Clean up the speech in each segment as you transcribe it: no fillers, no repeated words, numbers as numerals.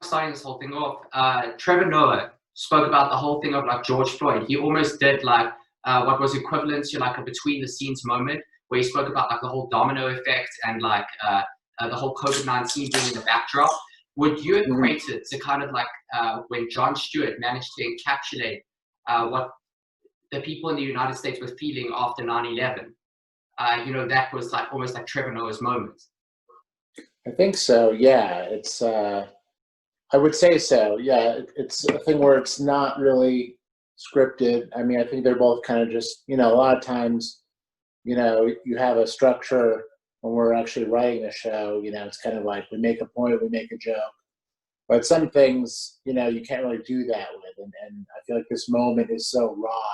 starting this whole thing off, Trevor Noah spoke about the whole thing of like George Floyd. He almost did like what was equivalent to like a between the scenes moment where he spoke about like the whole domino effect and like the whole COVID-19 being in the backdrop. Would you equate it to kind of like when Jon Stewart managed to encapsulate what the people in the United States were feeling after 9/11? You know, that was like almost like Trevor Noah's moment. I think so. Yeah, it's. I would say so. Yeah, it's a thing where it's not really scripted. I mean, I think they're both kind of just, a lot of times, you have a structure when we're actually writing a show. It's kind of like we make a point, we make a joke, but some things, you can't really do that with. And I feel like this moment is so raw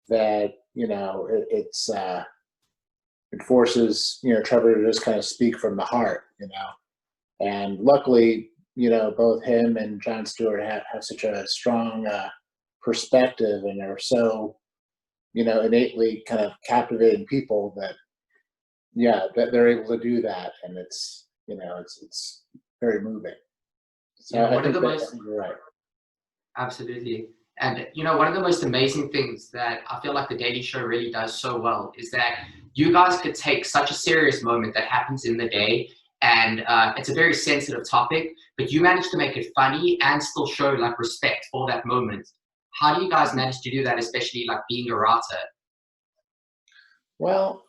that it forces Trevor to just kind of speak from the heart. And luckily, both him and Jon Stewart have such a strong perspective and are so, innately kind of captivating people that, that they're able to do that. And it's, it's very moving. So Yeah, I think you're right. Absolutely. And, one of the most amazing things that I feel like The Daily Show really does so well is that you guys could take such a serious moment that happens in the day, and it's a very sensitive topic, but you manage to make it funny and still show like respect for that moment. How do you guys manage to do that, especially like being a writer? Well,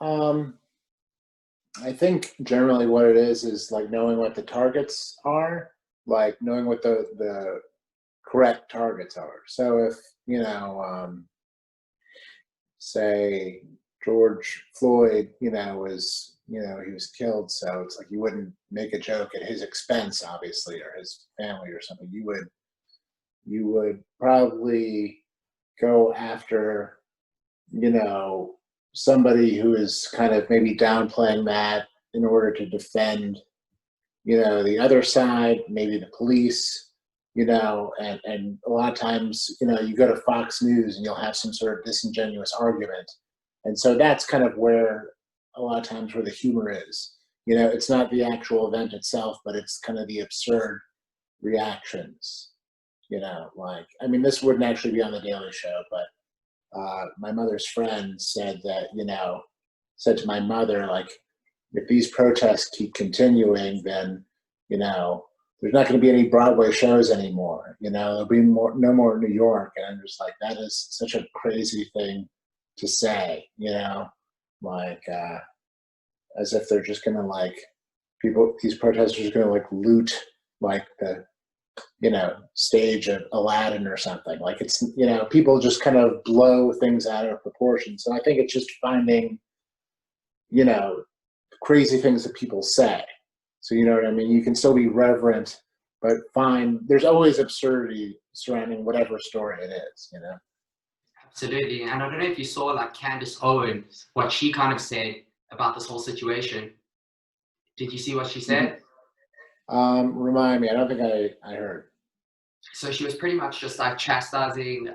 I think generally what it is like knowing what the targets are, like knowing what the correct targets are. So if, say George Floyd, was, he was killed. So it's like you wouldn't make a joke at his expense, obviously, or his family or something. You would probably go after, somebody who is kind of maybe downplaying that in order to defend, the other side, maybe the police, and a lot of times, you go to Fox News and you'll have some sort of disingenuous argument. And so that's kind of where a lot of times where the humor is. It's not the actual event itself, but it's kind of the absurd reactions. Like, I mean, this wouldn't actually be on The Daily Show, but my mother's friend said that, said to my mother, like, if these protests keep continuing, then, there's not going to be any Broadway shows anymore. There'll be no more New York. And I'm just like, that is such a crazy thing to say, like, as if they're just going to like these protesters are going to like loot like the, stage of Aladdin or something. Like it's, people just kind of blow things out of proportion. So I think it's just finding, crazy things that people say. So, you know what I mean? You can still be reverent, but there's always absurdity surrounding whatever story it is, Absolutely. And I don't know if you saw like Candace Owens, what she kind of said about this whole situation. Did you see what she said? Remind me, I don't think I heard. So she was pretty much just like chastising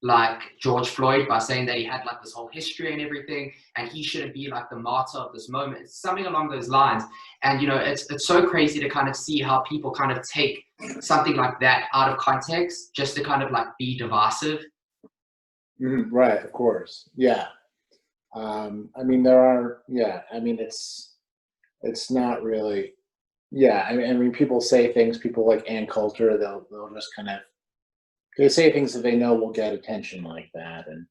like George Floyd by saying that he had like this whole history and everything, and he shouldn't be like the martyr of this moment. It's something along those lines. And it's so crazy to kind of see how people kind of take something like that out of context just to kind of like be divisive. Right, of course. Yeah. I mean, it's not really. Yeah, I mean, people say things. People like Ann Coulter, they'll just kind of they say things that they know will get attention like that, and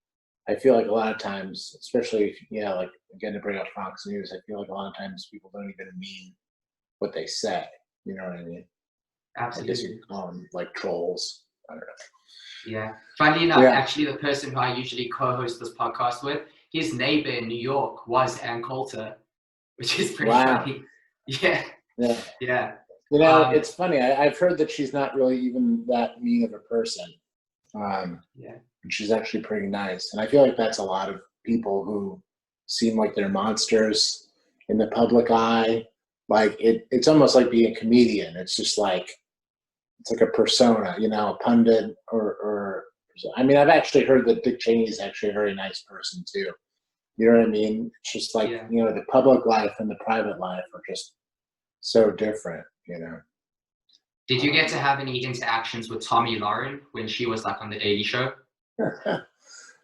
I feel like a lot of times, especially if, like again to bring up Fox News, I feel like a lot of times people don't even mean what they say. You know what I mean? Absolutely. I guess you could call them like trolls. I don't know. Yeah. Funnily enough, actually, the person who I usually co-host this podcast with, his neighbor in New York was Ann Coulter, which is pretty funny. Yeah. Yeah. It's funny. I've heard that she's not really even that mean of a person. She's actually pretty nice. And I feel like that's a lot of people who seem like they're monsters in the public eye. Like it's almost like being a comedian. It's just like, it's like a persona, a pundit or I mean, I've actually heard that Dick Cheney is actually a very nice person too. You know what I mean? It's just like, the public life and the private life are just so different, Did you get to have any interactions with Tommy Lauren when she was like on the Daily Show?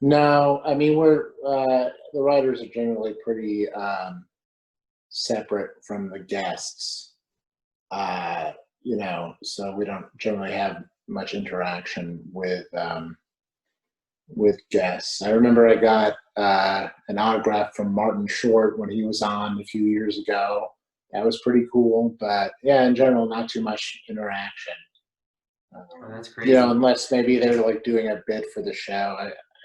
No, I mean the writers are generally pretty separate from the guests, so we don't generally have much interaction with guests. I remember I got an autograph from Martin Short when he was on a few years ago. That was pretty cool, but yeah, in general, not too much interaction. Oh, that's crazy. Unless maybe they're like doing a bit for the show.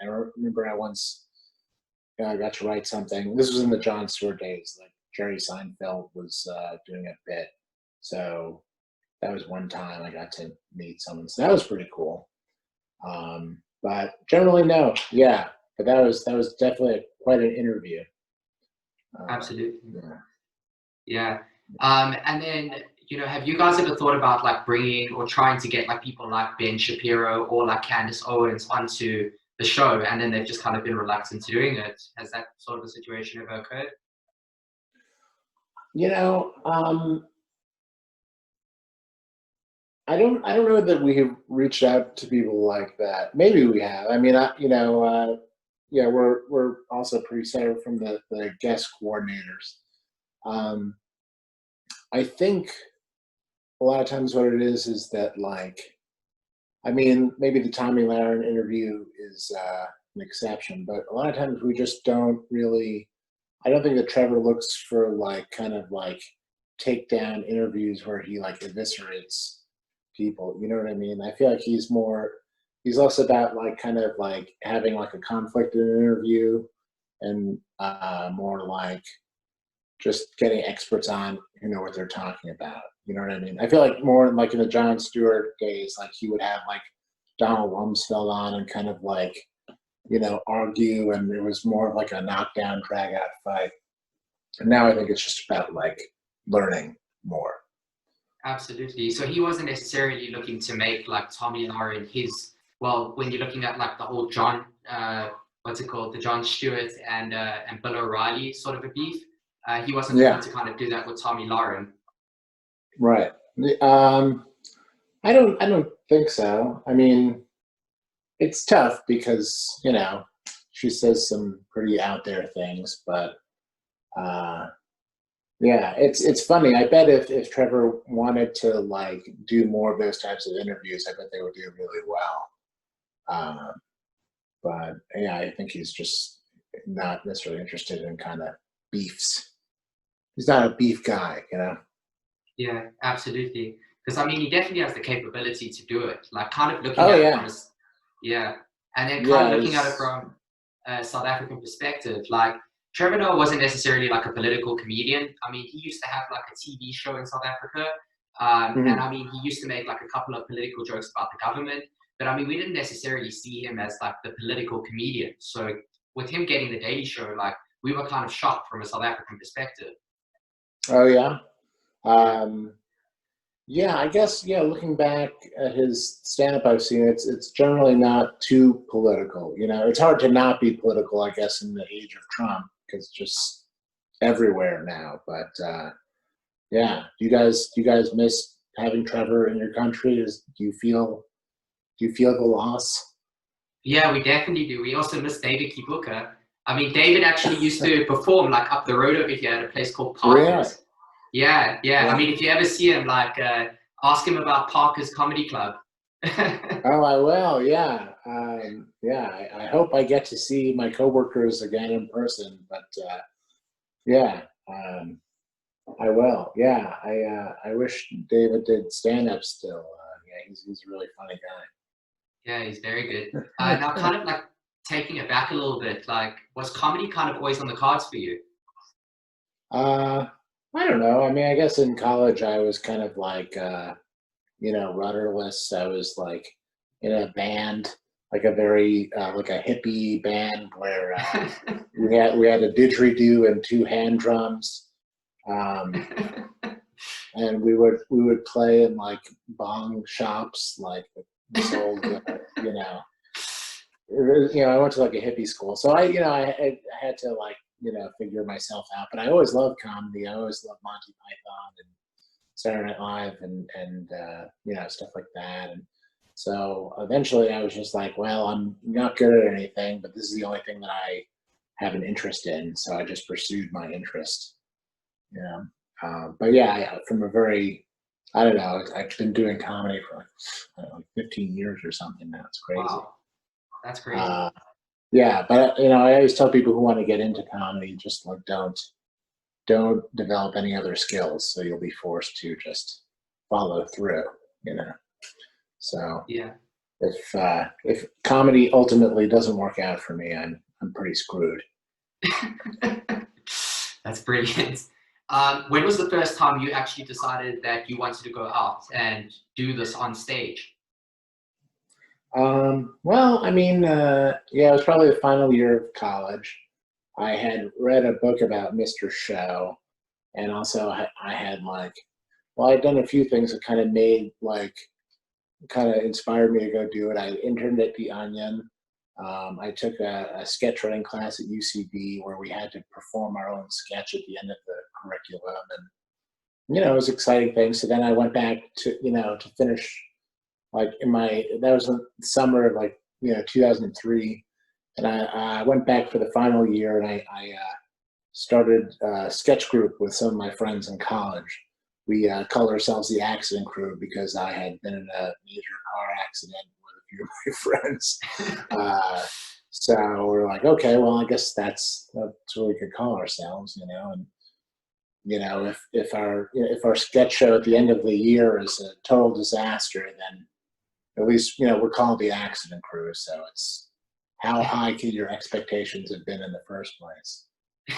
I remember I once got to write something. This was in the Jon Stewart days. Like Jerry Seinfeld was doing a bit, so that was one time I got to meet someone. So that was pretty cool. But generally, no. Yeah, but that was definitely quite an interview. Absolutely. Yeah. And then, have you guys ever thought about like bringing or trying to get like people like Ben Shapiro or like Candace Owens onto the show, and then they've just kind of been reluctant to doing it? Has that sort of a situation ever occurred? I don't know that we have reached out to people like that. Maybe we have. I mean, we're also pretty separate from the guest coordinators. I think a lot of times what it is that like, I mean, maybe the Tommy Lahren interview is an exception, but a lot of times we just don't really. I don't think that Trevor looks for like kind of like takedown interviews where he like eviscerates people. You know what I mean? I feel like he's less about like kind of like having like a conflict in an interview and more like just getting experts on who know what they're talking about. You know what I mean? I feel like more like in the Jon Stewart days, like he would have like Donald Rumsfeld on and kind of like, argue, and it was more of like a knockdown, drag out fight. And now I think it's just about like learning more. Absolutely. So he wasn't necessarily looking to make like Tommy Lauren when you're looking at like the whole John, the Jon Stewart and Bill O'Reilly sort of a beef. He wasn't looking to kind of do that with Tommy Lauren. Right. I don't think so. I mean, it's tough because, she says some pretty out there things, but yeah, it's funny. I bet if Trevor wanted to like do more of those types of interviews, I bet they would do really well. But yeah, I think he's just not necessarily interested in kind of beefs. He's not a beef guy, Yeah, absolutely. Because I mean, he definitely has the capability to do it. Like, kind of looking at it from and then kind of looking at it from a South African perspective. Like, Trevor Noah wasn't necessarily like a political comedian. I mean, he used to have like a TV show in South Africa, and I mean, he used to make like a couple of political jokes about the government. But I mean, we didn't necessarily see him as like the political comedian. So with him getting the Daily Show, like we were kind of shocked from a South African perspective. Oh yeah. Yeah, I guess, looking back at his stand-up I've seen, it's generally not too political. It's hard to not be political, I guess, in the age of Trump, because it's just everywhere now. But yeah, do you guys miss having Trevor in your country? Do you feel the loss? Yeah, we definitely do. We also miss David Kibuka. I mean, David actually used to perform like up the road over here at a place called Parker's. Yeah. I mean, if you ever see him, like, ask him about Parker's Comedy Club. Oh, I will. Yeah. I hope I get to see my coworkers again in person. But yeah, I will. Yeah, I wish David did stand up still. Yeah, he's a really funny guy. Yeah, he's very good. Now, kind of like taking it back a little bit, like, was comedy kind of always on the cards for you? I don't know. I mean, I guess in college I was kind of like, rudderless. I was like in a band, like a very like a hippie band where we had a didgeridoo and 2 hand drums, and we would play in like bong shops, like sold, I went to like a hippie school, so I had to like figure myself out. But I always loved comedy. I always loved Monty Python and Saturday Night Live and stuff like that. And so eventually I was just like, well, I'm not good at anything, but this is the only thing that I have an interest in. So I just pursued my interest. Yeah. But yeah, from a very, I don't know, I've been doing comedy for like 15 years or something now. It's crazy. Wow, that's crazy. Yeah, but I always tell people who want to get into comedy, just like don't develop any other skills, so you'll be forced to just follow through. So Yeah. If comedy ultimately doesn't work out for me, I'm pretty screwed. That's brilliant. When was the first time you actually decided that you wanted to go out and do this on stage? Well, I mean, it was probably the final year of college. I had read a book about Mr. Show, and also I had I'd done a few things that kind of inspired me to go do it. I interned at The Onion. I took a sketch writing class at UCB where we had to perform our own sketch at the end of the curriculum, and it was an exciting thing. So then I went back to finish that was the summer of 2003, and I went back for the final year, and I started a sketch group with some of my friends in college. We called ourselves the Accident Crew because I had been in a major car accident with a few of my friends. So we're like, okay, well, I guess that's what we could call ourselves, and if our sketch show at the end of the year is a total disaster, then at least we're called the Accident Crew. So it's how high could your expectations have been in the first place?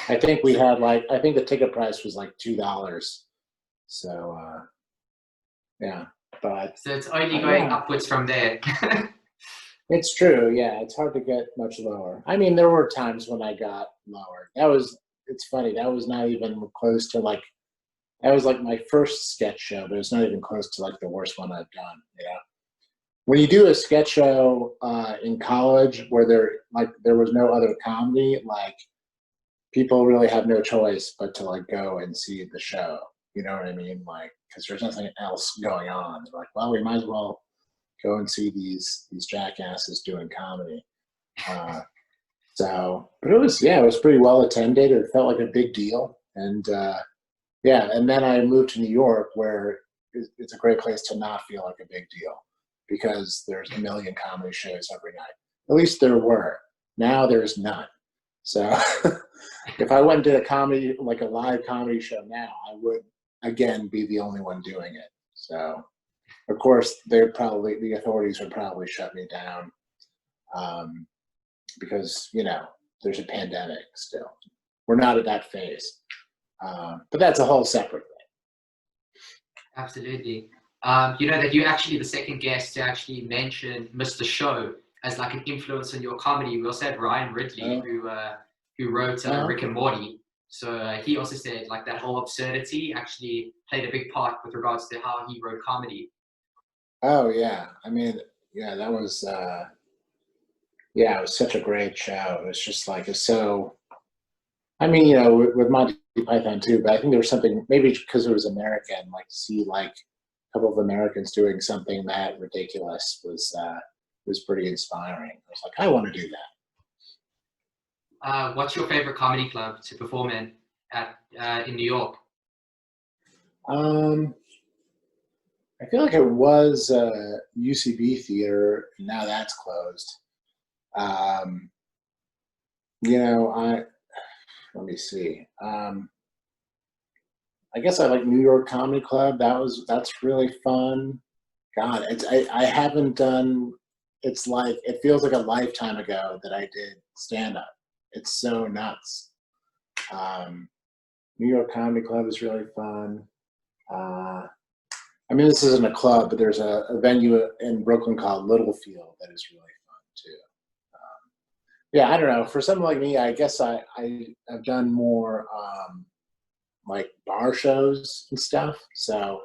I think we had I think the ticket price was like $2. So yeah, but So it's only going upwards from there. it's true. Yeah, it's hard to get much lower. I mean, there were times when I got lower. It's funny. That was not even close to that was like my first sketch show, but it's not even close to the worst one I've done. When you do a sketch show in college where there was no other comedy, people really have no choice but to go and see the show. You know what I mean? Because there's nothing else going on. They're like, well, we might as well go and see these jackasses doing comedy. But it was pretty well attended. It felt like a big deal. And and then I moved to New York, where it's a great place to not feel like a big deal because there's a million comedy shows every night. At least there were. Now there's none. So if I went and did a live comedy show now, I would again be the only one doing it. So of course the authorities would probably shut me down because there's a pandemic still. We're not at that phase, but that's a whole separate thing. Absolutely. That you're actually the second guest to actually mention Mr. Show as an influence on your comedy. We also had Ryan Ridley, who wrote Rick and Morty. So he also said that whole absurdity actually played a big part with regards to how he wrote comedy. Oh yeah, I mean, that was it was such a great show. It was just it's so. I mean, with Monty Python too, but I think there was something, maybe because it was American, to see a couple of Americans doing something that ridiculous was pretty inspiring. I was like, I want to do that. What's your favorite comedy club to perform in in New York? I feel like it was UCB Theater. Now that's closed. Let me see. I guess I like New York Comedy Club. That's really fun. God, I haven't done. It feels like a lifetime ago that I did stand up. It's so nuts. New York Comedy Club is really fun. I mean, this isn't a club, but there's a venue in Brooklyn called Littlefield that is really fun too. I don't know. For someone like me, I guess I've done more bar shows and stuff. So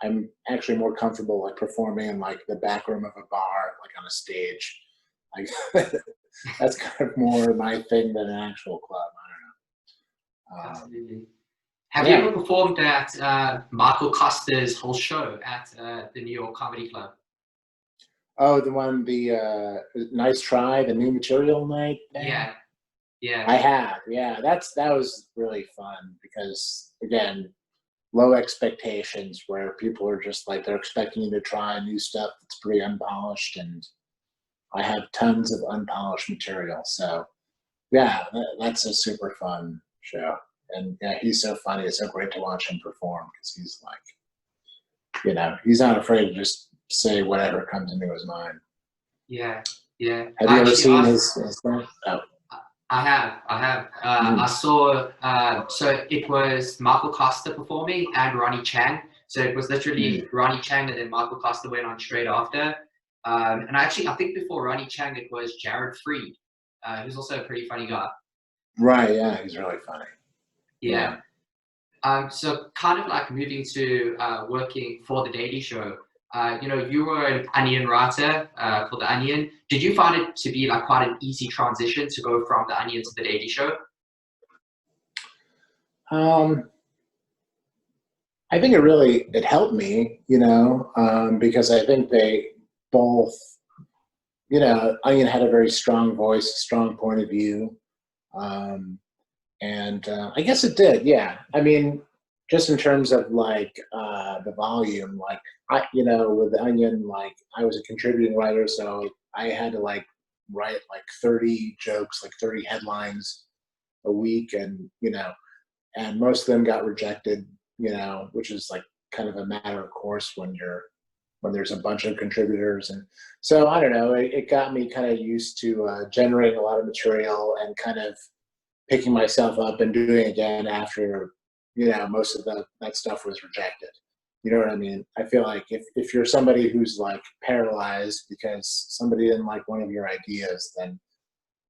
I'm actually more comfortable performing in the back room of a bar, on a stage. That's kind of more my thing than an actual club. I don't know. Absolutely. Have you ever performed at Michael Costa's whole show at the New York Comedy Club? Oh, the Nice Try, the new material night thing? Yeah, yeah. I have, yeah. That was really fun because, again, low expectations where people are just like, they're expecting you to try new stuff that's pretty unpolished, and I have tons of unpolished material. So, yeah, that's a super fun show. And yeah, he's so funny. It's so great to watch him perform because he's like, he's not afraid to just say whatever comes into his mind. Yeah, yeah. Have you ever seen his stuff? Oh. I have. I saw, so it was Michael Costa performing and Ronnie Chang. So it was literally Ronnie Chang and then Michael Costa went on straight after. And I think before Ronnie Chang, it was Jared Freed, who's also a pretty funny guy. Right, yeah, he's really funny. Yeah. So kind of like moving to working for The Daily Show, you were an Onion writer for The Onion. Did you find it to be like quite an easy transition to go from The Onion to The Daily Show? I think it helped me, because I think they both, Onion had a very strong voice, a strong point of view. And I guess it did, yeah. I mean, just in terms of like the volume, like with The Onion, like I was a contributing writer, so I had to like write like 30 jokes, like 30 headlines a week, and and most of them got rejected, which is like kind of a matter of course when there's a bunch of contributors. And so I don't know, it got me kind of used to generating a lot of material and kind of picking myself up and doing it again after most of that stuff was rejected. You know what I mean? I feel like if you're somebody who's like paralyzed because somebody didn't like one of your ideas, then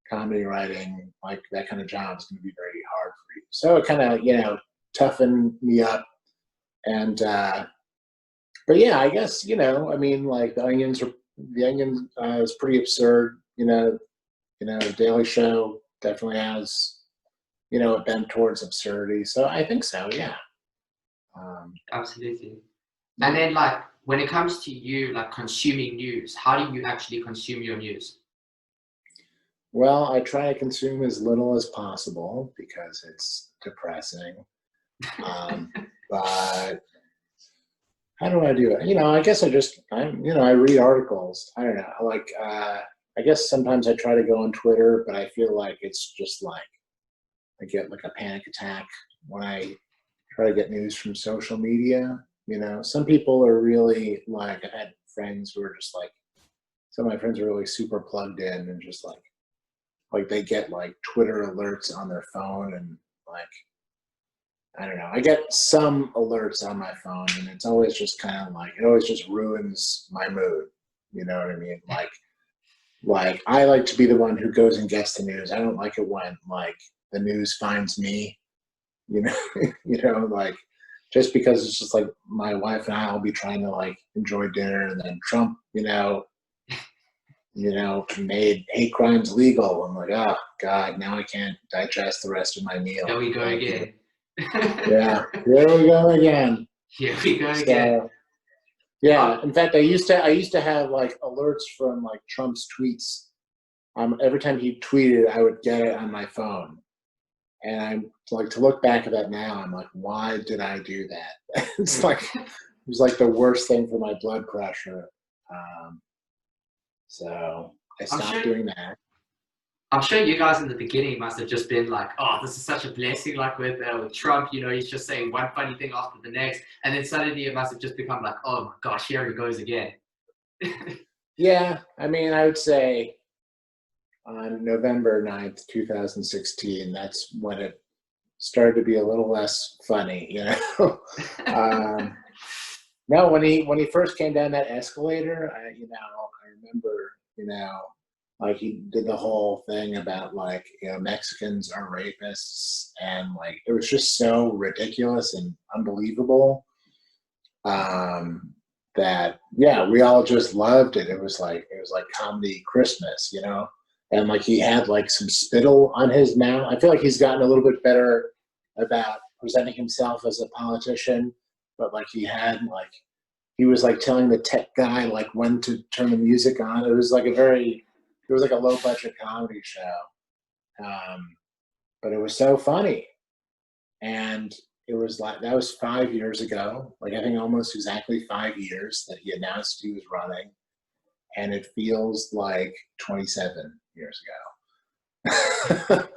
comedy writing, like that kind of job, is going to be very hard for you. So it kind of toughened me up. And but yeah, I guess I mean, like The Onion is pretty absurd. The Daily Show definitely has a bent towards absurdity. So I think so, yeah. Absolutely. And then like when it comes to you like consuming news, how do you actually consume your news? Well, I try to consume as little as possible because it's depressing. But how do I do it? I guess I read articles. I don't know. Like, I guess sometimes I try to go on Twitter, but I feel like it's just like I get like a panic attack when I try to get news from social media. Some people are really like, I've had friends who are just like, some of my friends are really super plugged in and just like they get like Twitter alerts on their phone, and like, I don't know, I get some alerts on my phone, and it's always just kind of like, it always just ruins my mood. You know what I mean? Like I like to be the one who goes and gets the news. I don't like it when like the news finds me, like just because it's just like my wife and I will be trying to like enjoy dinner, and then Trump, made hate crimes legal. I'm like, oh God, now I can't digest the rest of my meal. There we go again. Yeah, here we go again. Here we go again. Yeah, in fact, I used to have like alerts from like Trump's tweets. Every time he tweeted, I would get it on my phone. And I'm like, to look back at that now, I'm like, why did I do that? It was like the worst thing for my blood pressure. So I stopped doing that. I'm sure you guys in the beginning must have just been like, oh, this is such a blessing. Like with Trump, he's just saying one funny thing after the next. And then suddenly it must have just become like, oh my gosh, here he goes again. Yeah, I mean, I would say on November 9th, 2016, that's when it started to be a little less funny, No, when he first came down that escalator, I remember, like he did the whole thing about like, Mexicans are rapists, and like it was just so ridiculous and unbelievable that we all just loved it. It was like comedy Christmas, and like he had like some spittle on his mouth. I feel like he's gotten a little bit better about presenting himself as a politician, but like he was like telling the tech guy like when to turn the music on. It was like a low budget comedy show, but it was so funny. And it was like, that was 5 years ago, like I think almost exactly 5 years that he announced he was running, and it feels like 27 years ago.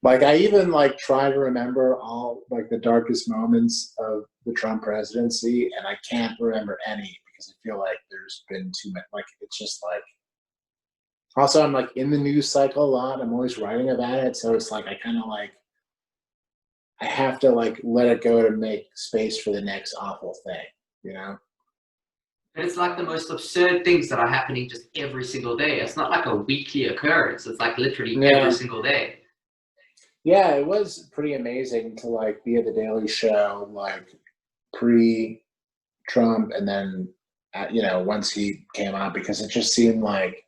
Like I even like try to remember all like the darkest moments of the Trump presidency, and I can't remember any because I feel like there's been too much. Like it's just like. Also, I'm like in the news cycle a lot. I'm always writing about it, so it's like I kind of like I have to like let it go to make space for the next awful thing, you know? And it's like the most absurd things that are happening just every single day. It's not like a weekly occurrence. It's like literally every single day. Yeah, it was pretty amazing to like be at the Daily Show, like pre-Trump, and then once he came out, because it just seemed like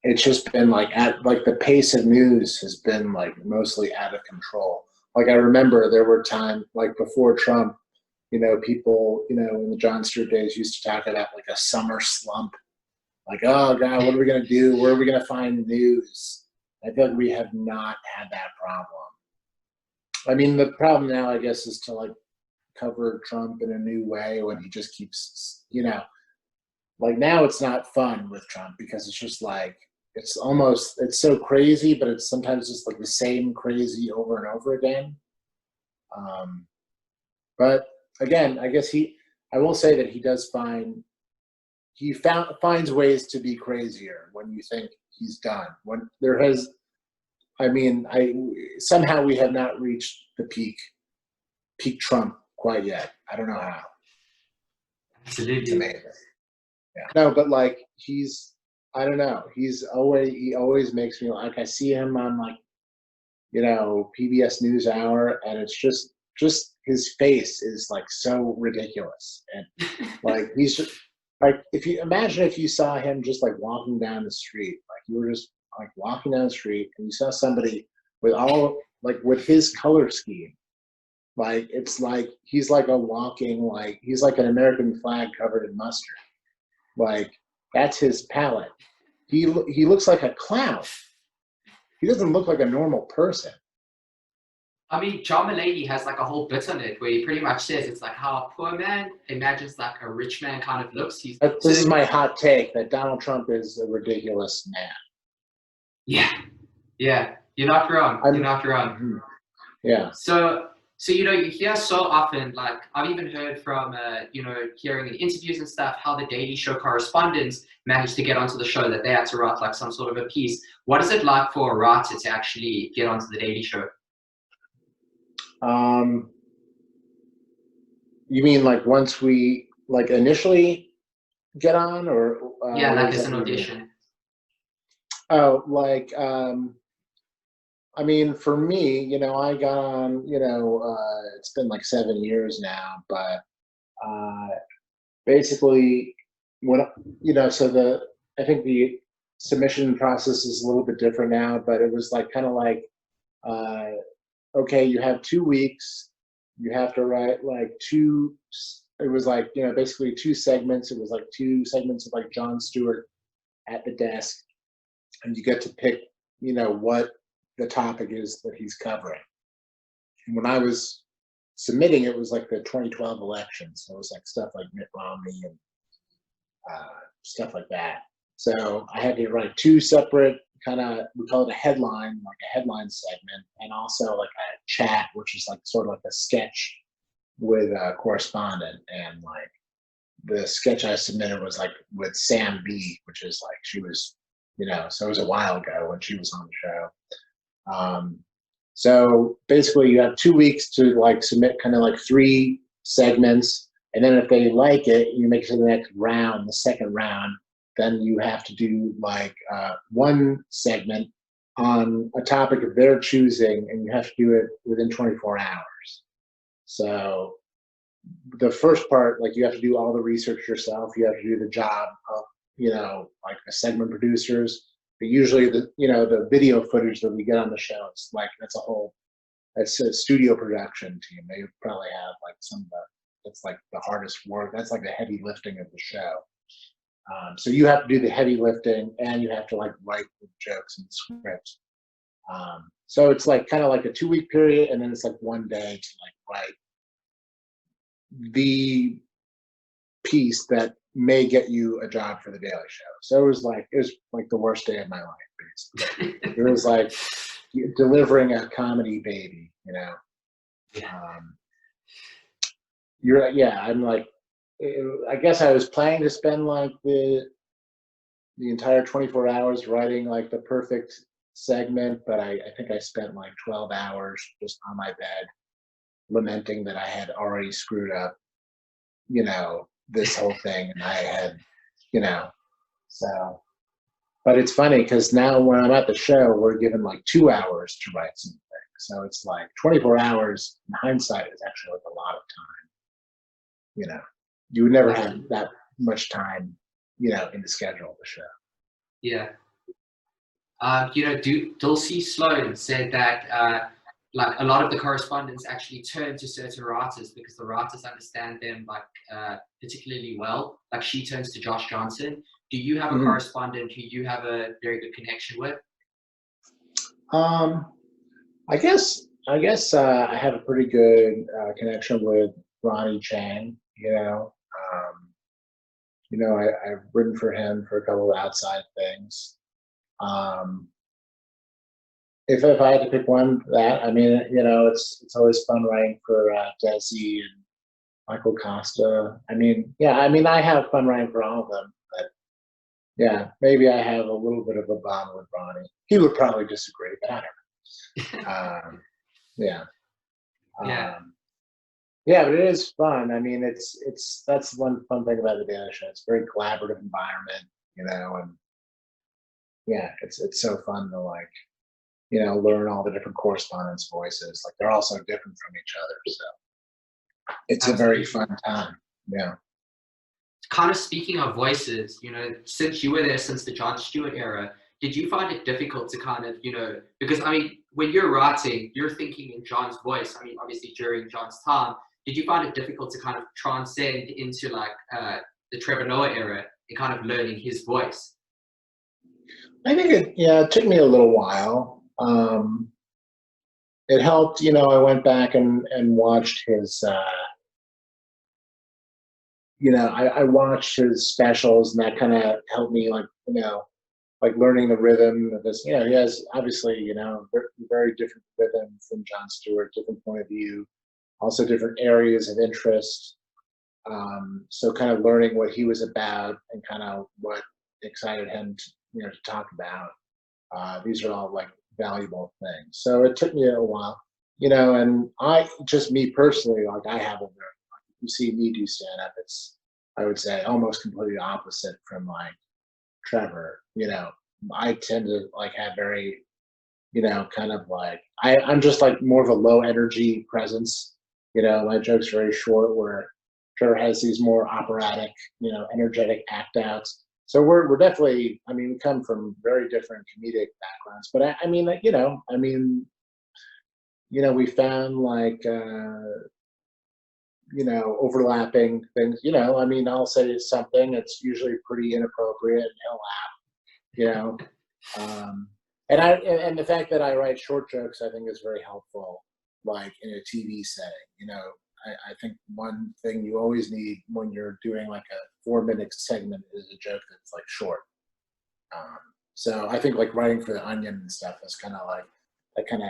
it's just been like at like the pace of news has been like mostly out of control. Like I remember there were times like before Trump, people, in the Jon Stewart days used to talk about like a summer slump. Like, oh God, what are we gonna do? Where are we gonna find news? I feel like we have not had that problem. I mean, the problem now, I guess, is to like cover Trump in a new way when he just keeps, like now it's not fun with Trump because it's just like, it's so crazy, but it's sometimes just like the same crazy over and over again. But again, I guess I will say that he finds ways to be crazier when you think he's done. When there has, somehow we have not reached the peak Trump quite yet. I don't know how. Absolutely. It's amazing. Yeah. No, but like I don't know. He always makes me like, I see him on like, PBS NewsHour, and it's just his face is like so ridiculous. And like, he's just like, if you saw him just like walking down the street, like you were just like walking down the street and you saw somebody with his color scheme, like, it's like, he's like he's like an American flag covered in mustard. Like, that's his palette. He looks like a clown. He doesn't look like a normal person. I mean, John Mulaney has like a whole bit on it where he pretty much says it's like how a poor man imagines like a rich man kind of looks. This is my hot take, that Donald Trump is a ridiculous man. Yeah, you're not wrong. You're not wrong. Yeah. So you hear so often, like I've even heard from hearing in interviews and stuff, how the Daily Show correspondents managed to get onto the show, that they had to write like some sort of a piece. What is it like for a writer to actually get onto the Daily Show? You mean like once we like initially get on, or yeah, like as an audition? Oh, like I mean, for me, I got on, it's been like 7 years now, but basically when, so I think the submission process is a little bit different now, but it was like kind of like, okay, you have 2 weeks, you have to write like it was like, basically 2 segments. It was like 2 segments of like Jon Stewart at the desk, and you get to pick, what the topic is that he's covering. And when I was submitting, it was like the 2012 elections. So it was like stuff like Mitt Romney and stuff like that. So I had to write 2 separate kind of, we call it a headline, like a headline segment, and also like a chat, which is like sort of like a sketch with a correspondent. And like the sketch I submitted was like with Sam B, which is like, she was, so it was a while ago when she was on the show. So basically you have 2 weeks to like submit kind of like 3 segments. And then if they like it, you make it to the next round, the second round, then you have to do like 1 segment on a topic of their choosing, and you have to do it within 24 hours. So the first part, like you have to do all the research yourself. You have to do the job of, like the segment producers. But usually the video footage that we get on the show, it's like, that's it's a studio production team. They probably have like some of the, that's like the hardest work. That's like the heavy lifting of the show. So you have to do the heavy lifting, and you have to like write the jokes and scripts. So it's like kind of like a 2-week period, and then it's like one day to like write the piece that may get you a job for the Daily Show. So it was like the worst day of my life, basically. It was like delivering a comedy baby, you know. I'm like, I guess I was planning to spend like the entire 24 hours writing like the perfect segment, but I think I spent like 12 hours just on my bed lamenting that I had already screwed up, you know, this whole thing, and I had, you know, so. But it's funny because now when I'm at the show, we're given like 2 hours to write something. So it's like 24 hours in hindsight is actually like a lot of time. You know, you would never have that much time, you know, in the schedule of the show. Yeah. You know, Dulcie Sloan said that like a lot of the correspondents actually turn to certain writers because the writers understand them like particularly well. Like she turns to Josh Johnson. Do you have a correspondent who you have a very good connection with? I guess I have a pretty good connection with Ronnie Chang. I've written for him for a couple of outside things. If I had to pick one, I mean, you know, it's always fun writing for Desi and Michael Costa. I mean, I have fun writing for all of them, but yeah, maybe I have a little bit of a bond with Ronnie. He would probably disagree, but I don't know. Yeah. Yeah, but it is fun. I mean, that's one fun thing about the Daily Show. It's a very collaborative environment, you know, and yeah, it's so fun to like, you know, learn all the different correspondents' voices. Like they're all so different from each other. So it's Absolutely. A very fun time. Yeah. Kind of speaking of voices, you know, since you were there since the Jon Stewart era, did you find it difficult to kind of, you know, because I mean, when you're writing, you're thinking in Jon's voice. I mean, obviously during Jon's time, did you find it difficult to kind of transcend into like the Trevor Noah era and kind of learning his voice? I think it took me a little while. It helped, you know, I went back and watched his, you know, I watched his specials, and that kind of helped me, like, you know, like learning the rhythm of this. You know, he has obviously, you know, very different rhythm from Jon Stewart, different point of view, also different areas of interest. So kind of learning what he was about and kind of what excited him to, you know, to talk about. These are all like valuable things. So it took me a while, you know, and me personally, like I have you see me do stand up, it's, I would say, almost completely opposite from like Trevor. You know, I tend to like have very, you know, kind of like, I'm just like more of a low energy presence. You know, my joke's very short, where Trevor has these more operatic, you know, energetic act outs. So we're definitely, I mean, we come from very different comedic backgrounds, but I mean, like, you know, we found like, you know, overlapping things, you know, I mean, I'll say something that's usually pretty inappropriate and he'll laugh, you know. And the fact that I write short jokes, I think is very helpful, like in a TV setting, you know. I think one thing you always need when you're doing like a 4-minute segment is a joke that's like short. So I think like writing for The Onion and stuff is kind of like, that kind of,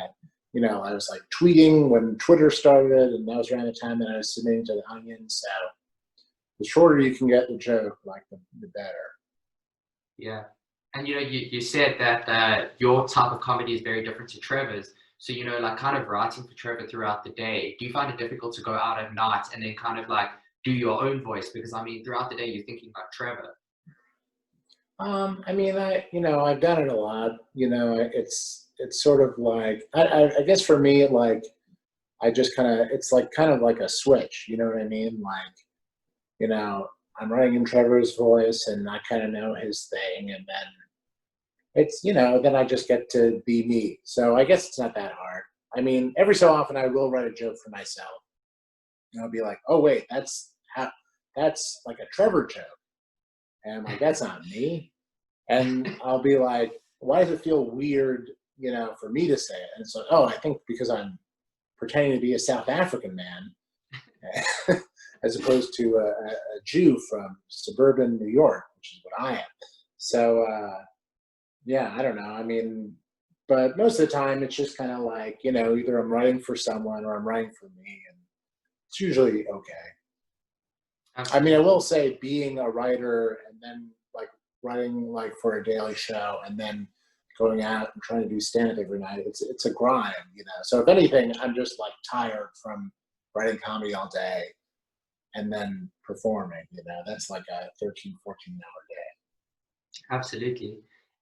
you know, I was like tweeting when Twitter started, and that was around the time that I was submitting to The Onion. So the shorter you can get the joke, like the better. Yeah. And, you know, you said that your type of comedy is very different to Trevor's. So, you know, like kind of writing for Trevor throughout the day, do you find it difficult to go out at night and then kind of like do your own voice? Because, I mean, throughout the day, you're thinking about Trevor. I mean, you know, I've done it a lot. You know, it's sort of like, I guess for me, like, I just it's like kind of like a switch. You know what I mean? Like, you know, I'm writing in Trevor's voice, and I kind of know his thing, and then it's, you know, then I just get to be me. So I guess it's not that hard. I mean, every so often I will write a joke for myself. And I'll be like, oh, wait, that's like a Trevor joke. And I'm like, that's not me. And I'll be like, why does it feel weird, for me to say it? And it's like, oh, I think because I'm pretending to be a South African man as opposed to a Jew from suburban New York, which is what I am. So, yeah, I don't know. I mean, but most of the time it's just kind of like, either I'm writing for someone or I'm writing for me, and it's usually okay. I mean, I will say being a writer and then like writing like for a daily show and then going out and trying to do stand-up every night, it's a grind, So if anything, I'm just like tired from writing comedy all day and then performing, that's like a 13, 14-hour day. Absolutely.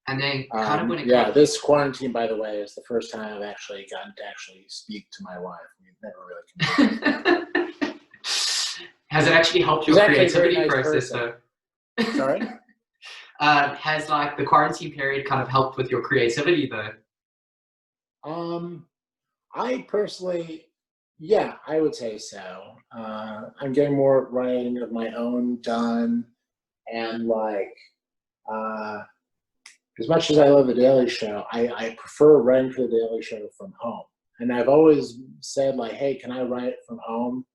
And then kind of when it comes... this quarantine, by the way, is the first time I've actually gotten to actually speak to my wife. We've never really communicated. Has it actually helped your creativity process though? Sorry? Has like the quarantine period kind of helped with your creativity though? I personally, yeah, I would say so. I'm getting more writing of my own done, and like, as much as I love the Daily Show, I prefer writing for the Daily Show from home. And I've always said like, hey, can I write from home?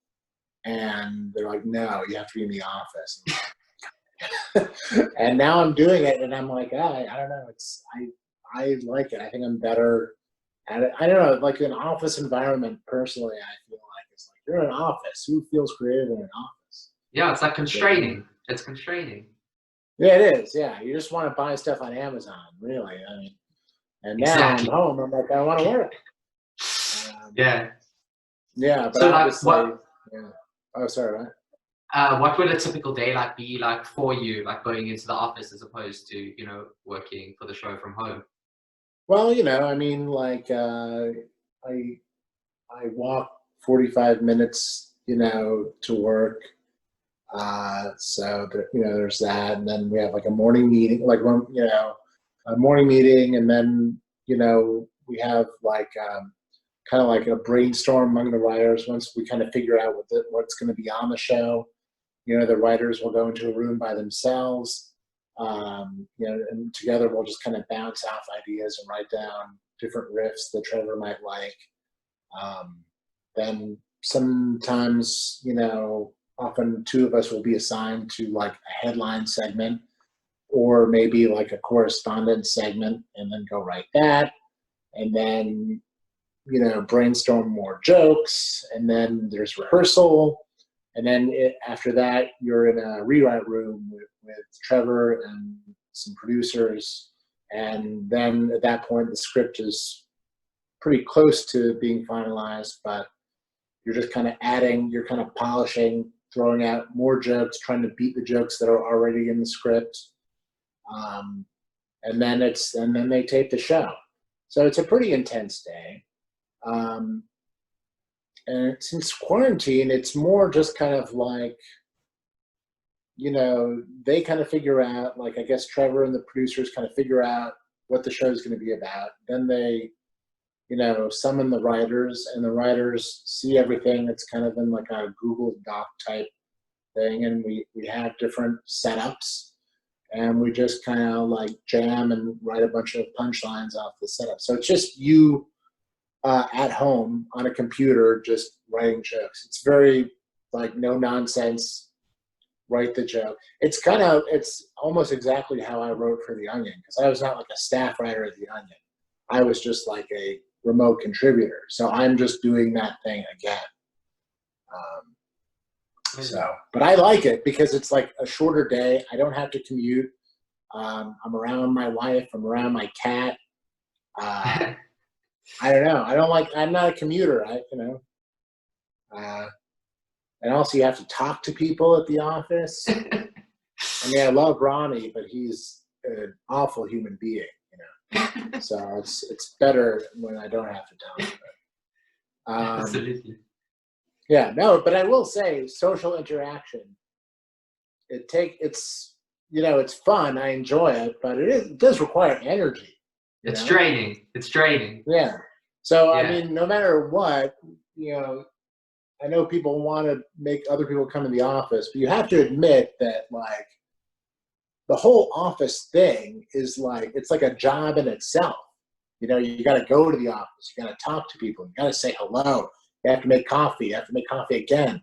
And they're like, no, you have to be in the office. And now I'm doing it, and I'm like, I don't know. I like it. I think I'm better at it. I don't know, like an office environment. Personally, I feel like it's like you're in an office. Who feels creative in an office? Yeah, it's like constraining. It's constraining. Yeah, it is. Yeah, you just want to buy stuff on Amazon, really. I mean, and now I'm home. I'm like, I want to work. Yeah. Yeah, but so obviously, like, yeah. Oh, sorry, right? What would a typical day like be like for you, like going into the office as opposed to, working for the show from home? Well, I mean, like, I walk 45 minutes, to work. So there's that, and then we have like a morning meeting, like a morning meeting, and then we have like kind of like a brainstorm among the writers. Once we kind of figure out what's going to be on the show, the writers will go into a room by themselves, and together we'll just kind of bounce off ideas and write down different riffs that Trevor might like. Then sometimes, often two of us will be assigned to like a headline segment or maybe like a correspondence segment, and then go write that. And then, brainstorm more jokes, and then there's rehearsal. And then after that, you're in a rewrite room with Trevor and some producers. And then at that point, the script is pretty close to being finalized, but you're just kind of adding, you're kind of polishing, throwing out more jokes, trying to beat the jokes that are already in the script. And then they tape the show. So it's a pretty intense day. And since quarantine, it's more just kind of like, they kind of figure out, like, I guess Trevor and the producers kind of figure out what the show is going to be about. Then they, summon the writers, and the writers see everything. It's kind of in like a Google Doc type thing, and we have different setups, and we just kind of like jam and write a bunch of punchlines off the setup. So it's just you at home on a computer just writing jokes. It's very like no nonsense, write the joke. It's almost exactly how I wrote for The Onion, because I was not like a staff writer at The Onion. I was just like a remote contributor. So I'm just doing that thing again. But I like it because it's like a shorter day. I don't have to commute. I'm around my wife. I'm around my cat. I don't know. I'm not a commuter. And also you have to talk to people at the office. I mean, I love Ronnie, but he's an awful human being, So it's better when I don't have to talk. Absolutely. Yeah, no, but I will say social interaction, it's fun. I enjoy it, but it does require energy. It's draining. It's draining. Yeah. So, I Yeah. mean, no matter what, you know, I know people want to make other people come in the office, but you have to admit that, like, the whole office thing is like, it's like a job in itself. You know, you got to go to the office, you got to talk to people, you got to say hello, you have to make coffee, you have to make coffee again.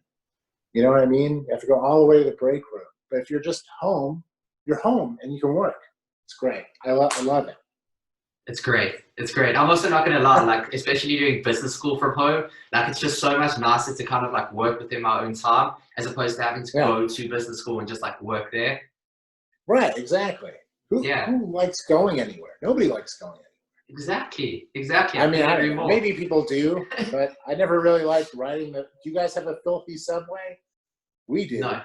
You know what I mean? You have to go all the way to the break room. But if you're just home, you're home and you can work. It's great. I love it. It's great. It's great. I'm also not gonna lie, like especially doing business school from home, like it's just so much nicer to kind of like work within my own time as opposed to having to Yeah, go to business school and just like work there. right, exactly. Who Yeah, who likes going anywhere? Nobody likes going anywhere. exactly. Exactly. I I mean, couldn't I don't agree know. more. Maybe people do, but I never really liked riding the. Do you guys have a filthy subway? We do. No.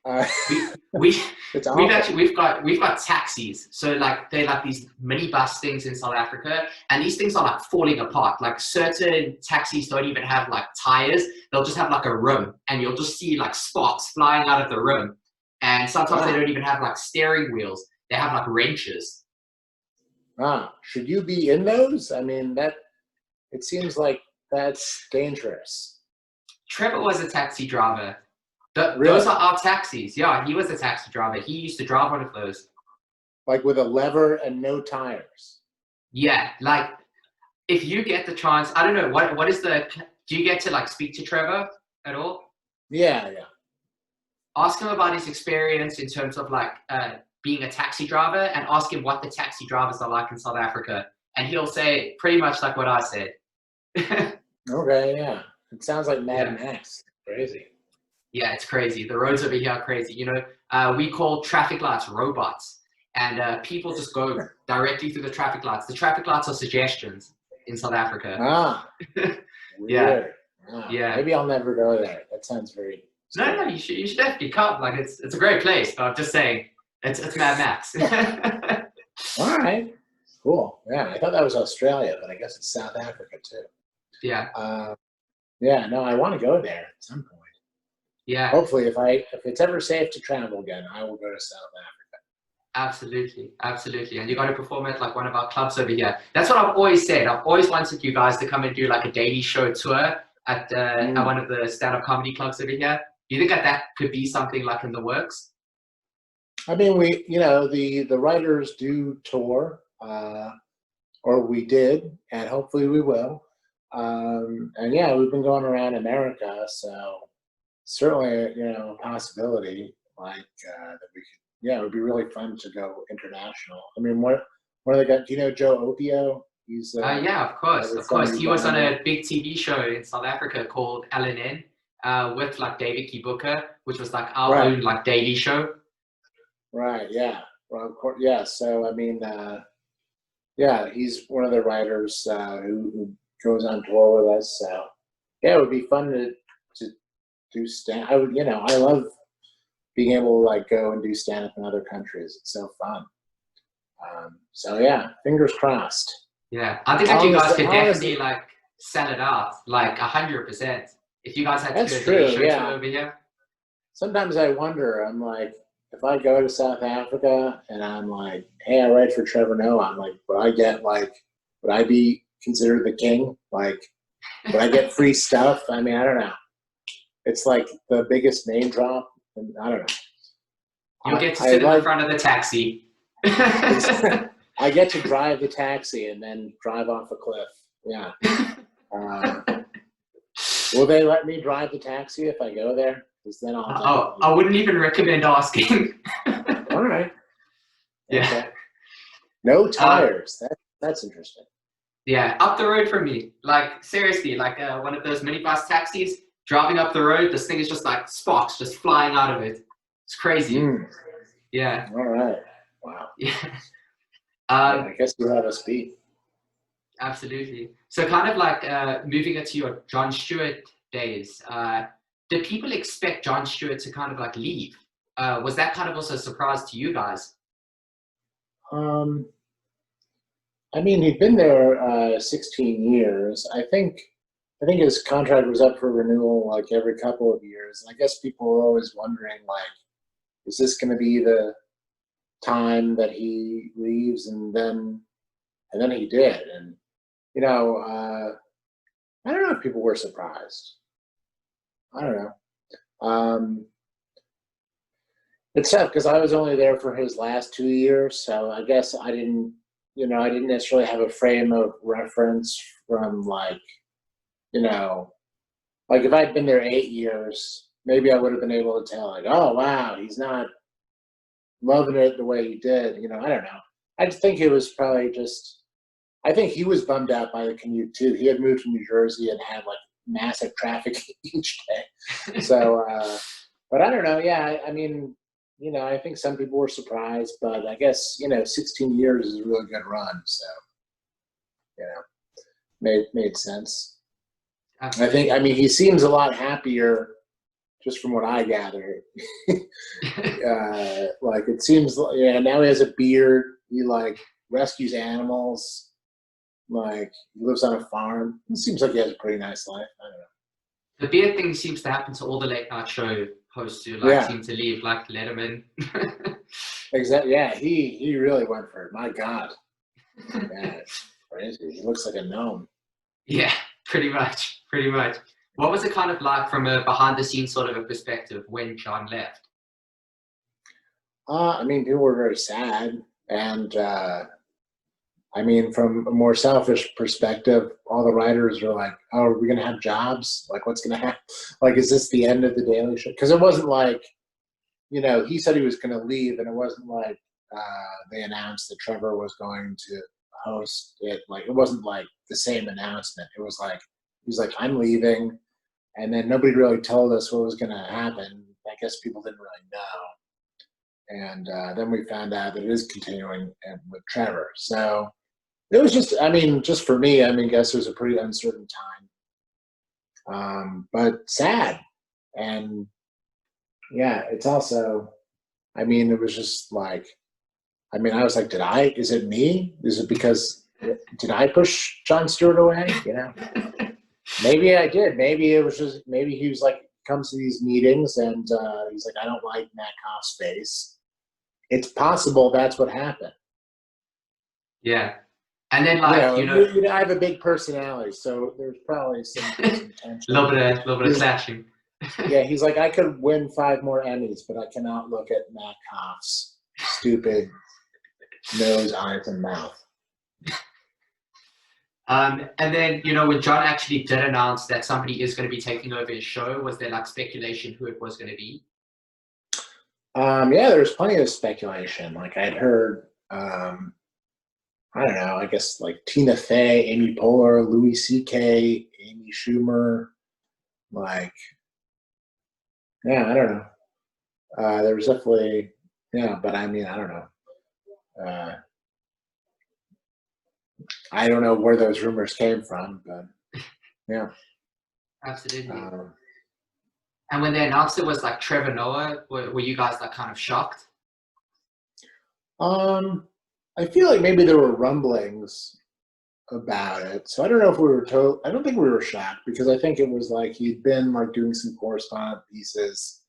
Uh, We we it's we've awful. actually we've got taxis. So like they're like these minibus things in South Africa, and these things are like falling apart. Like certain taxis don't even have like tires; they'll just have like a rim, and you'll just see like sparks flying out of the rim. And sometimes they Wow. don't even have like steering wheels; they have like wrenches. Wow. Should you be in those? I mean, that it seems like that's dangerous. Trevor was a taxi driver. Those Really? are our taxis. Yeah, he was a taxi driver. He used to drive one of those. Like with a lever and no tires. Yeah, like if you get the chance, I don't know what is the. Do you get to like speak to Trevor at all? Yeah, yeah. Ask him about his experience in terms of like being a taxi driver, and ask him what the taxi drivers are like in South Africa, and he'll say pretty much like what I said. Okay, yeah. It sounds like Mad Yeah, Max. Crazy. yeah, it's crazy. The roads over here are crazy. You know, we call traffic lights robots, and people just go directly through the traffic lights. The traffic lights are suggestions in South Africa. Ah, Yeah, weird. Wow. yeah. Maybe I'll never go there. That sounds very No, no, scary. you should definitely come. Like it's a great place, but I'm just saying it's Mad Max. All right. Cool. Yeah, I thought that was Australia, but I guess it's South Africa too. Yeah, Uh, yeah, no, I want to go there at some point. yeah, Hopefully, if it's ever safe to travel again, I will go to South absolutely, absolutely. And you got to perform at like one of our clubs over here. That's what I've always said. I've always wanted you guys to come and do like a daily show tour at Africa. one of the stand-up comedy clubs over here. Do you think that that could be something like in the works? I mean, the writers do tour, or we did, and hopefully we will. And yeah, we've been going around America, so certainly a possibility like that we could. Yeah, it would be really fun to go international. I mean, what are the guys? Do you know Joe Opio? He's Yeah, of course, writer of from course. He was on Uganda. a big TV show in South Africa called LNN with like David Kibuka, which was like our Right, own like daily show. right, yeah. Well, of course, yeah. So I mean, yeah, he's one of the writers who goes on tour with us. So yeah, it would be fun to do stand. I would, I love being able to like go and do stand up in other countries. It's so fun. So yeah, fingers crossed. Yeah, I think How that you long is guys the? could How long is definitely the? like sell it out like 100%. If you guys had to do That's a daily true. show tour Yeah. over here. Sometimes I wonder. I'm like, if I go to South Africa and I'm like, hey, I write for Trevor Noah. I'm like, would I be considered the king? Like, would I get free stuff? I mean, I don't know. It's like the biggest name drop, and I don't know. You'll get to I sit in the like. front of the taxi. I get to drive the taxi and then drive off a cliff. Yeah. Uh, will they let me drive the taxi if I go there? Because then I'll Oh, definitely. I wouldn't even recommend asking. All right. Yeah. Okay. No Um, tires. That's interesting. yeah, up the road from me. Like seriously, like one of those minibus taxis driving up the road. This thing is just like sparks just flying out of it. It's crazy. Mm, Yeah, all right. Wow. yeah. I guess you have a speed. Absolutely. So kind of like moving it to your Jon Stewart days. Did people expect Jon Stewart to kind of like leave? Was that kind of also a surprise to you guys? Um, I mean, he'd been there 16 years. I think his contract was up for renewal like every couple of years. And I guess people were always wondering, like, is this going to be the time that he leaves? And then he did. And you know, I don't know if people were surprised. I don't know. It's tough because I was only there for his last 2 years, so I guess I didn't necessarily have a frame of reference from you know, like if I'd been there 8 years, maybe I would have been able to tell, like, oh wow, he's not loving it the way he did. I don't know. I just think it was probably just. I think he was bummed out by the commute too. He had moved to New Jersey and had like massive traffic each day. So, but I don't know. Yeah, I mean, I think some people were surprised, but I guess 16 years is a really good run. So, made sense. Absolutely. I mean, he seems a lot happier, just from what I gather. Like it seems, yeah. Now he has a beard. He like rescues animals. Like he lives on a farm. It seems like he has a pretty nice life. I don't know. The beard thing seems to happen to all the late night show hosts who Yeah, seem to leave, like Letterman. exactly. Yeah, he really went for it. My God, yeah, it's crazy. He looks like a gnome. Yeah, pretty much, pretty much. What was it kind of like from a behind the scenes sort of a perspective when John left? I mean, people were very sad, and I mean, from a more selfish perspective, all the writers were like, "Oh, are we gonna have jobs? Like, what's gonna happen? Like, is this the end of the Daily Show?" Because it wasn't like, he said he was gonna leave, and it wasn't like they announced that Trevor was going to host it. Like, it wasn't like the same announcement. It was like he's like, "I'm leaving," and then nobody really told us what was gonna happen. I guess people didn't really know, and then we found out that it is continuing with Trevor. So. It was just, I mean, just for me, I mean, I guess it was a pretty uncertain time, but sad. And yeah, it's also, I mean, it was just like, I mean, I was like, is it me? Is it because, did I push Jon Stewart away? Maybe I did. Maybe it was just, maybe he was like, comes to these meetings and he's like, I don't like Matt Koff's face. It's possible that's what happened. Yeah. And then I have a big personality, so there's probably some tension. little bit of clashing. Yeah, he's like, I could win 5 more Emmys, but I cannot look at Matt Koff's stupid nose, eyes, and mouth. And then, when John actually did announce that somebody is going to be taking over his show, was there like speculation who it was going to be? Yeah, there's plenty of speculation. Like I'd heard, I don't know, I guess like Tina Fey, Amy Poehler, Louis C.K., Amy Schumer, like, yeah, I don't know. There was definitely, yeah, but I mean, I don't know. I don't know where those rumors came from, but yeah. Absolutely. And when they announced it was like Trevor Noah, were you guys like kind of shocked? I feel like maybe there were rumblings about it, so I don't know if we were told. I don't think we were shocked because I think it was like he'd been like doing some correspondent pieces.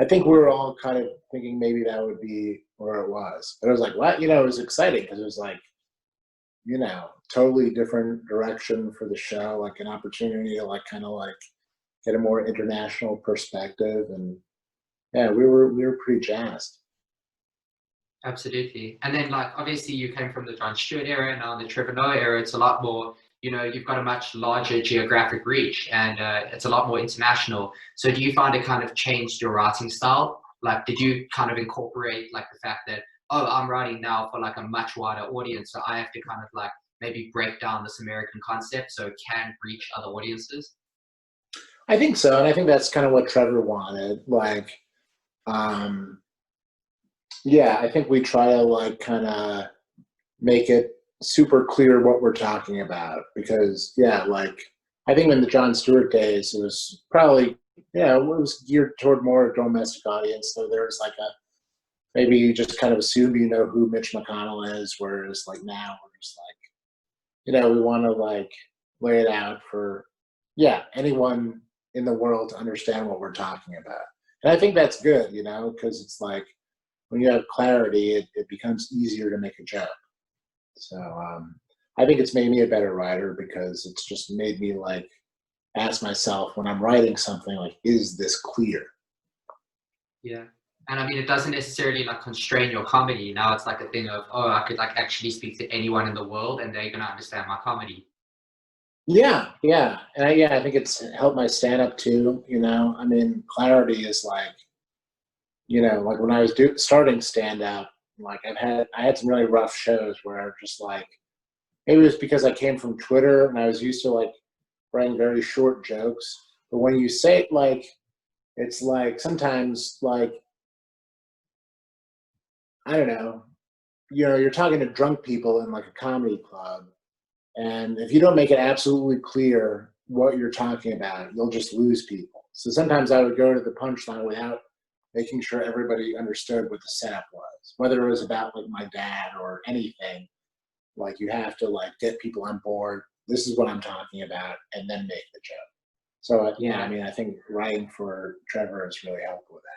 I think we were all kind of thinking maybe that would be where it was, but it was like what it was exciting because it was like totally different direction for the show, like an opportunity to like kind of like get a more international perspective, and yeah, we were pretty jazzed. Absolutely. And then like obviously you came from the Jon Stewart era and now the Trevor Noah era, it's a lot more, you've got a much larger geographic reach and it's a lot more international. So do you find it kind of changed your writing style? Like did you kind of incorporate like the fact that, oh, I'm writing now for like a much wider audience, so I have to kind of like maybe break down this American concept so it can reach other audiences? I think so, and I think that's kind of what Trevor wanted. Like, yeah, I think we try to like kind of make it super clear what we're talking about because yeah, like I think in the Jon Stewart days it was probably it was geared toward more a domestic audience. So there's like a maybe you just kind of assume who Mitch McConnell is, whereas like now we're just like we want to like lay it out for anyone in the world to understand what we're talking about. And I think that's good, because it's like when you have clarity, it becomes easier to make a joke. So, I think it's made me a better writer because it's just made me like ask myself when I'm writing something like, is this clear? Yeah. And I mean, it doesn't necessarily like constrain your comedy. Now it's like a thing of, oh, I could like actually speak to anyone in the world and they're gonna understand my comedy. Yeah, yeah, and I think it's helped my stand up too. I mean, clarity is like, like when I was starting stand up, like I had some really rough shows where I was just like, maybe it was because I came from Twitter and I was used to like writing very short jokes. But when you say it like, it's like sometimes like, I don't know, you're talking to drunk people in like a comedy club. And if you don't make it absolutely clear what you're talking about, you'll just lose people. So sometimes I would go to the punchline without making sure everybody understood what the setup was, whether it was about like my dad or anything. Like you have to like get people on board. This is what I'm talking about, and then make the joke. So yeah, I Yeah. mean, I think writing for Trevor has really helped with that.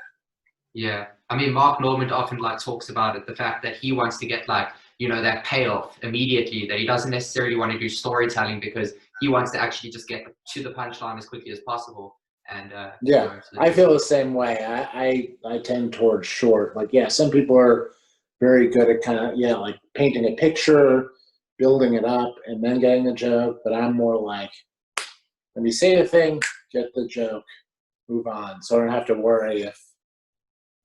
Yeah. I mean, Mark Normand often like talks about it, the fact that he wants to get like, that payoff immediately, that he doesn't necessarily want to do storytelling because he wants to actually just get to the punchline as quickly as possible. And, Yeah, so I feel the same way. I tend towards short. Like, yeah, some people are very good at kind of, like painting a picture, building it up, and then getting the joke. But I'm more like, let me say the thing, get the joke, move on. So I don't have to worry if,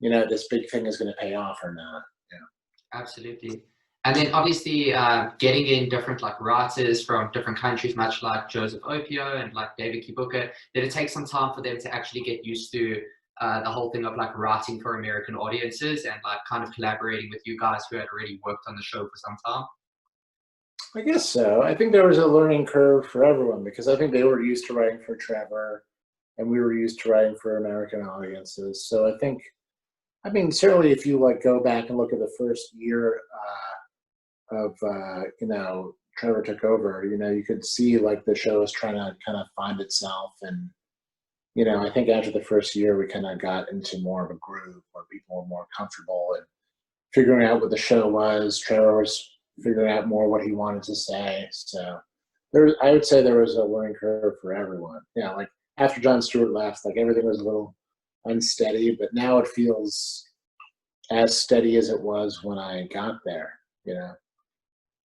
this big thing is going to pay off or not. absolutely. And then obviously getting in different like writers from different countries, much like Joseph Opio and like David Kibuka, did it take some time for them to actually get used to the whole thing of like writing for American audiences and like kind of collaborating with you guys who had already worked on the show for some time? I guess so. I think there was a learning curve for everyone because I think they were used to writing for Trevor and we were used to writing for American audiences. So I mean, certainly if you like go back and look at the first year of Trevor took over, you could see like the show was trying to kind of find itself. And, I think after the first year, we kind of got into more of a groove where people were more comfortable and figuring out what the show was. Trevor was figuring out more what he wanted to say. So I would say there was a learning curve for everyone. Yeah, like after Jon Stewart left, like everything was a little unsteady, but now it feels as steady as it was when I got there. You know,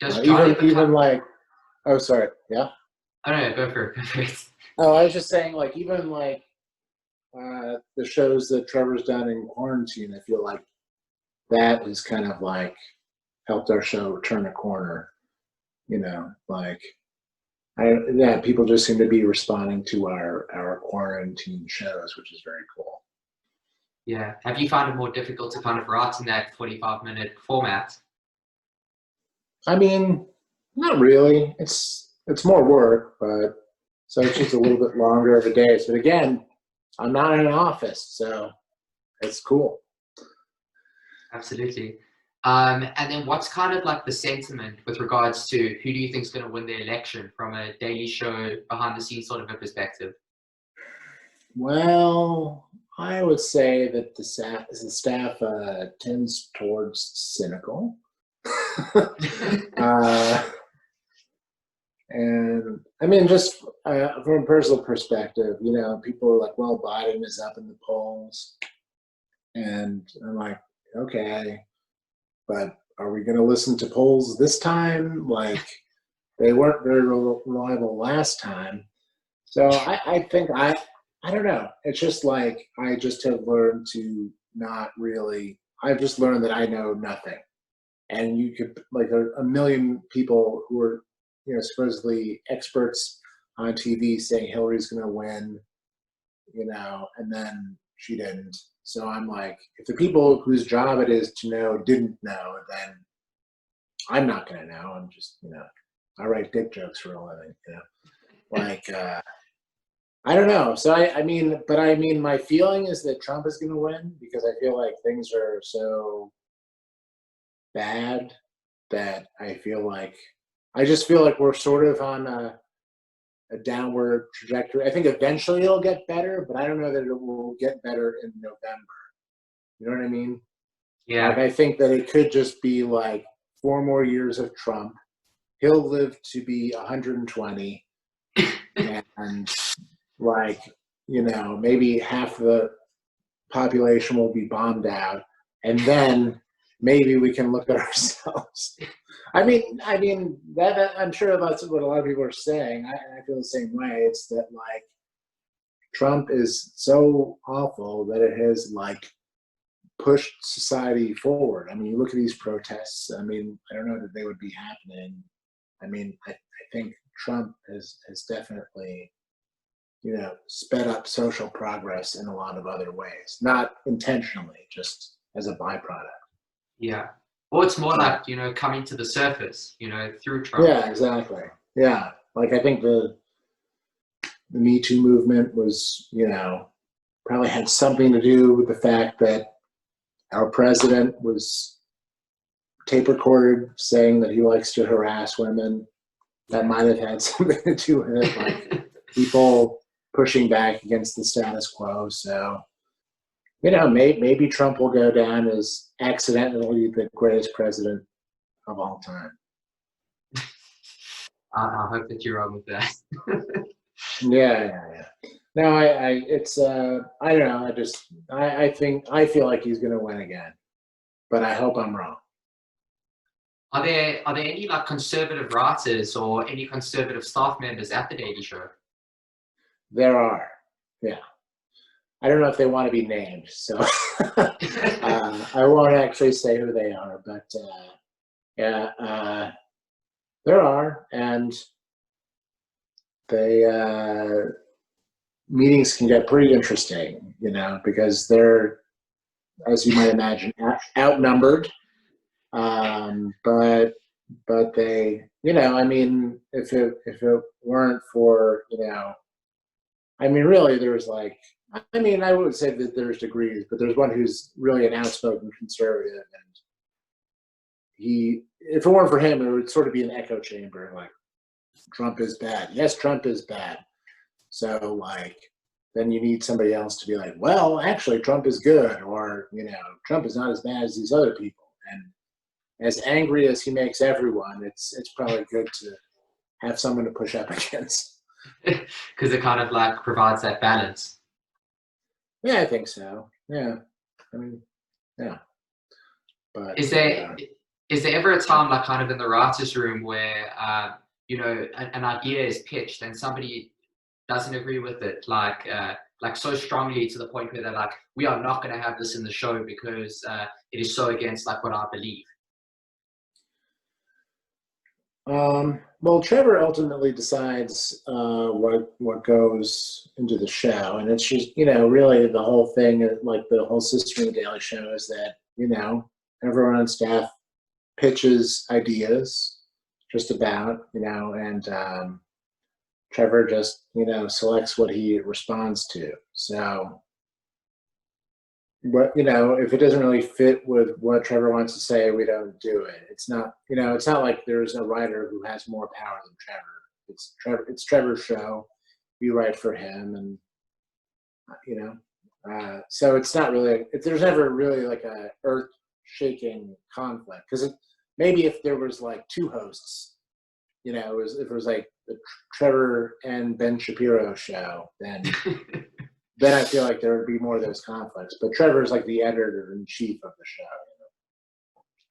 Does John even ever even come? like, oh, sorry, yeah. I don't know, go for it. Go for it. Oh, I was just saying, like even like the shows that Trevor's done in quarantine, I feel like that has kind of like helped our show turn a corner. Like yeah, people just seem to be responding to our quarantine shows, which is very cool. Yeah. Have you found it more difficult to kind of write in that 45-minute format? I mean, not really. It's more work, but so it's just a little bit longer of a day. But again, I'm not in an office, so it's cool. Absolutely. And then what's kind of like the sentiment with regards to who do you think is going to win the election from a Daily Show behind the scenes sort of a perspective? Well, I would say that the staff tends towards cynical. uh, and I mean, just from a personal perspective, people are like, well, Biden is up in the polls. And I'm like, okay, but are we going to listen to polls this time? Like, they weren't very reliable last time. So I think I don't know. It's just like I just have learned to not really. I've just learned that I know nothing, and you could like a million people who are supposedly experts on TV saying Hillary's going to win, and then she didn't. So I'm like, if the people whose job it is to know didn't know, then I'm not going to know. I'm just I write dick jokes for a living, like. I don't know. So I mean, my feeling is that Trump is going to win because I feel like things are so bad that I just feel like we're sort of on a downward trajectory. I think eventually it'll get better, but I don't know that it will get better in November. You know what I mean? Like Yeah. I think that it could just be like 4 more years of Trump. he'll live to be 120, and like, maybe half the population will be bombed out, and then maybe we can look at ourselves. I mean that I'm sure that's what a lot of people are saying. I feel the same way. It's that like Trump is so awful that it has like pushed society forward. I mean, you look at these protests. I mean, I don't know that they would be happening. I mean, I think Trump has definitely, sped up social progress in a lot of other ways, not intentionally, just as a byproduct. Yeah. Or it's more like, coming to the surface, through Trump. Yeah, exactly. Yeah. Like I think the Me Too movement was, probably had something to do with the fact that our president was tape recorded saying that he likes to harass women. That might have had something to do with it, like people pushing back against the status quo. So, maybe Trump will go down as accidentally the greatest president of all time. I hope that you're wrong with that. Yeah. No, it's I don't know. I feel like he's going to win again, but I hope I'm wrong. Are there any like conservative writers or any conservative staff members at the Daily Show? There are, yeah. I don't know if they want to be named, so I won't actually say who they are. But yeah, there are, and they meetings can get pretty interesting, because they're, as you might imagine, outnumbered. But they, I mean, if it weren't for, I mean, really, there's like, I mean, I would say that there's degrees, but there's one who's really an outspoken conservative, and if it weren't for him, it would sort of be an echo chamber, like, Trump is bad. Yes, Trump is bad. So, like, then you need somebody else to be like, well, actually, Trump is good, or, Trump is not as bad as these other people. And as angry as he makes everyone, it's probably good to have someone to push up against. Because it kind of like provides that balance. Yeah, I think so. Yeah. I mean, yeah. But is there ever a time, like kind of in the writers' room, where an idea is pitched and somebody doesn't agree with it, like so strongly to the point where they're like, we are not going to have this in the show because it is so against like what I believe? Well, Trevor ultimately decides what goes into the show, and it's just really the whole thing, like the whole system of the Daily Show, is that everyone on staff pitches ideas, just about and Trevor just selects what he responds to. So, but if it doesn't really fit with what Trevor wants to say, we don't do it. It's not it's not like there's a writer who has more power than Trevor. It's Trevor's show. We write for him, and so it's not really. There's never really like a earth-shaking conflict, because maybe if there was like two hosts, if it was like the Trevor and Ben Shapiro show, then. Then I feel like there would be more of those conflicts. But Trevor's like the editor-in-chief of the show.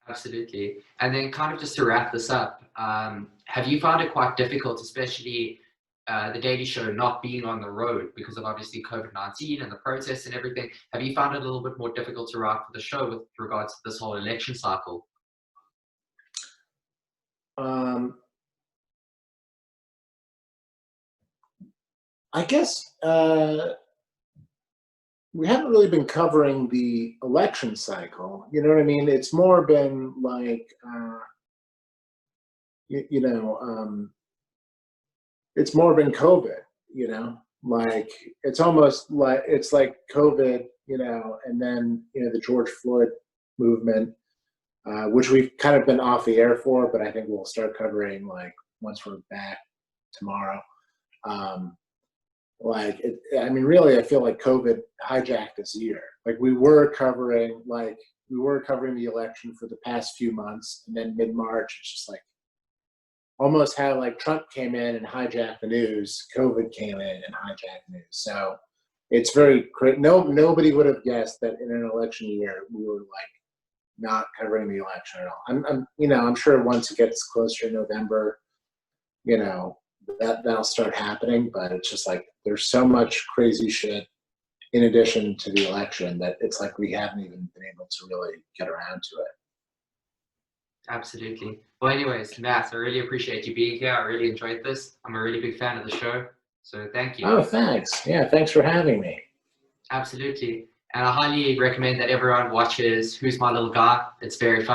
Absolutely. And then kind of just to wrap this up, have you found it quite difficult, especially the Daily Show not being on the road because of obviously COVID-19 and the protests and everything? Have you found it a little bit more difficult to write for the show with regards to this whole election cycle? I guess we haven't really been covering the election cycle. You know what I mean? It's more been like, it's more been COVID, like it's almost like it's like COVID, and then, the George Floyd movement, which we've kind of been off the air for, but I think we'll start covering like once we're back tomorrow. I mean, really, I feel like COVID hijacked this year. Like we were covering the election for the past few months, and then mid-March, it's just like almost how like Trump came in and hijacked the news, COVID came in and hijacked the news. So it's very nobody would have guessed that in an election year we were like not covering the election at all. I'm sure once it gets closer to November, that'll start happening. But it's just like there's so much crazy shit in addition to the election that it's like we haven't even been able to really get around to it. Absolutely. Well, anyways, Matt, I really appreciate you being here. I really enjoyed this. I'm a really big fan of the show. So thank you. Oh, thanks. Yeah, thanks for having me. Absolutely. And I highly recommend that everyone watches Who's My Little Guy. It's very fun.